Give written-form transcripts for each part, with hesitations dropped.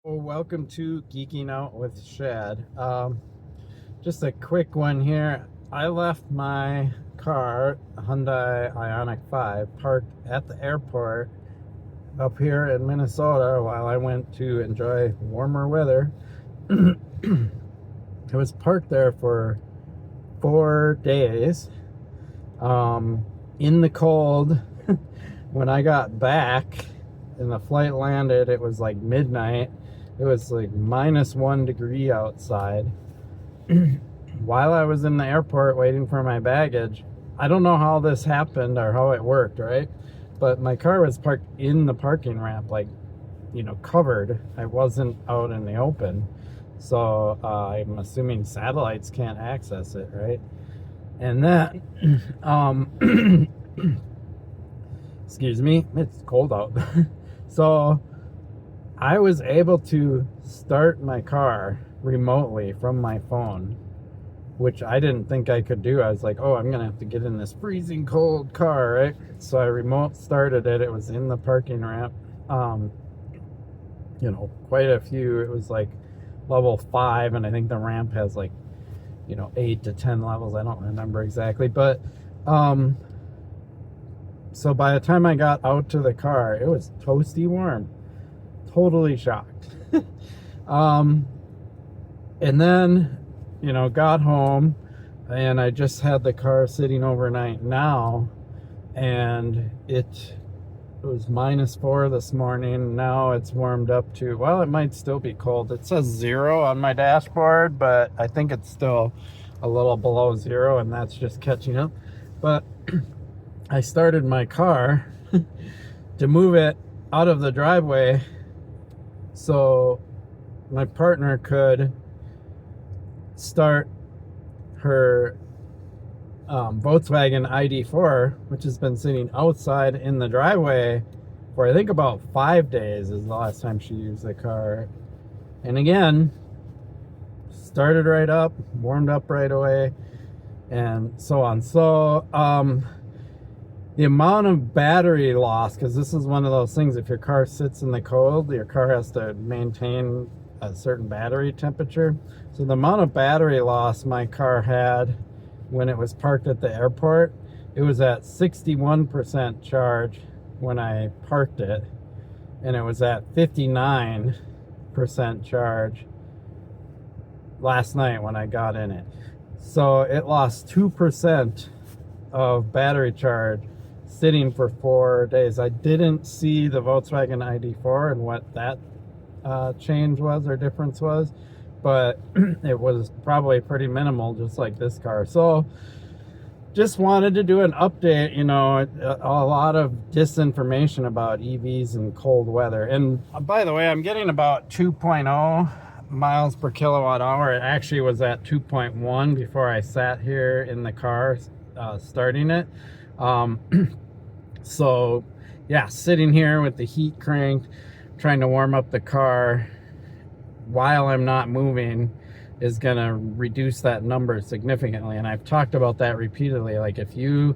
Well, welcome to Geeking Out with Shad. Just a quick one here. I left my car, a Hyundai Ioniq 5, parked at the airport up here in Minnesota while I went to enjoy warmer weather. I was parked there for 4 days in the cold. When I got back and the flight landed, it was like midnight. It was like -1 degree outside. While I was in the airport waiting for my baggage, I don't know how this happened or how it worked, right? But my car was parked in the parking ramp, like, covered. I wasn't out in the open. So I'm assuming satellites can't access it, right? And then, excuse me, it's cold out. So I was able to start my car remotely from my phone, which I didn't think I could do. I was like, oh, I'm going to have to get in this freezing cold car, right? So I remote started it. It was in the parking ramp. Quite a few. It was like level 5, and I think the ramp has like, 8 to 10 levels. I don't remember exactly. But so by the time I got out to the car, it was toasty warm. Totally shocked. And then, got home, and I just had the car sitting overnight now, and it was -4 this morning. Now it's warmed up to, well, it might still be cold. It says 0 on my dashboard, but I think it's still a little below 0, and that's just catching up. But I started my car to move it out of the driveway so my partner could start her Volkswagen ID4, which has been sitting outside in the driveway for I think about 5 days is the last time she used the car. And again, started right up, warmed up right away, and so on. So the amount of battery loss, because this is one of those things, if your car sits in the cold, your car has to maintain a certain battery temperature. So the amount of battery loss my car had when it was parked at the airport, it was at 61% charge when I parked it, and it was at 59% charge last night when I got in it. So it lost 2% of battery charge sitting for 4 days. I didn't see the Volkswagen ID4 and what that change was or difference was, but it was probably pretty minimal, just like this car. So just wanted to do an update. A lot of disinformation about EVs and cold weather. And by the way, I'm getting about 2.0 miles per kilowatt hour. It actually was at 2.1 before I sat here in the car starting it. So yeah, sitting here with the heat cranked, trying to warm up the car while I'm not moving is gonna reduce that number significantly. And I've talked about that repeatedly. Like, if you,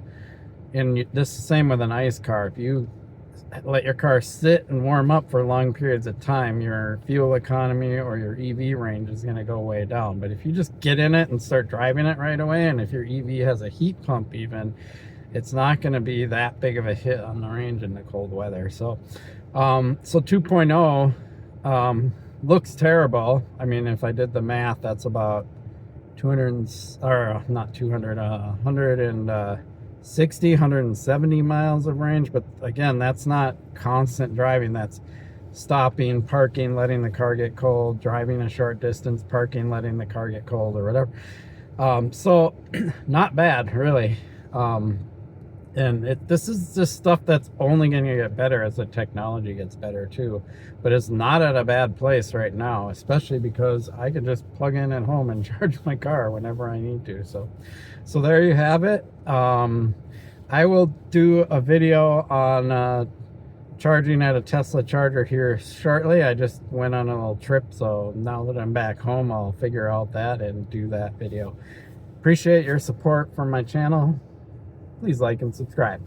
and this is the same with an ICE car, if you let your car sit and warm up for long periods of time, your fuel economy or your EV range is going to go way down. But if you just get in it and start driving it right away, and if your EV has a heat pump even, it's not going to be that big of a hit on the range in the cold weather. So 2.0 looks terrible. I mean, if I did the math, that's about 170 miles of range. But again, that's not constant driving. That's stopping, parking, letting the car get cold, driving a short distance, parking, letting the car get cold, or whatever. So not bad, really. And this is just stuff that's only going to get better as the technology gets better too. But it's not at a bad place right now, especially because I can just plug in at home and charge my car whenever I need to. So there you have it. I will do a video on charging at a Tesla charger here shortly. I just went on a little trip, so now that I'm back home, I'll figure out that and do that video. Appreciate your support for my channel. Please like and subscribe.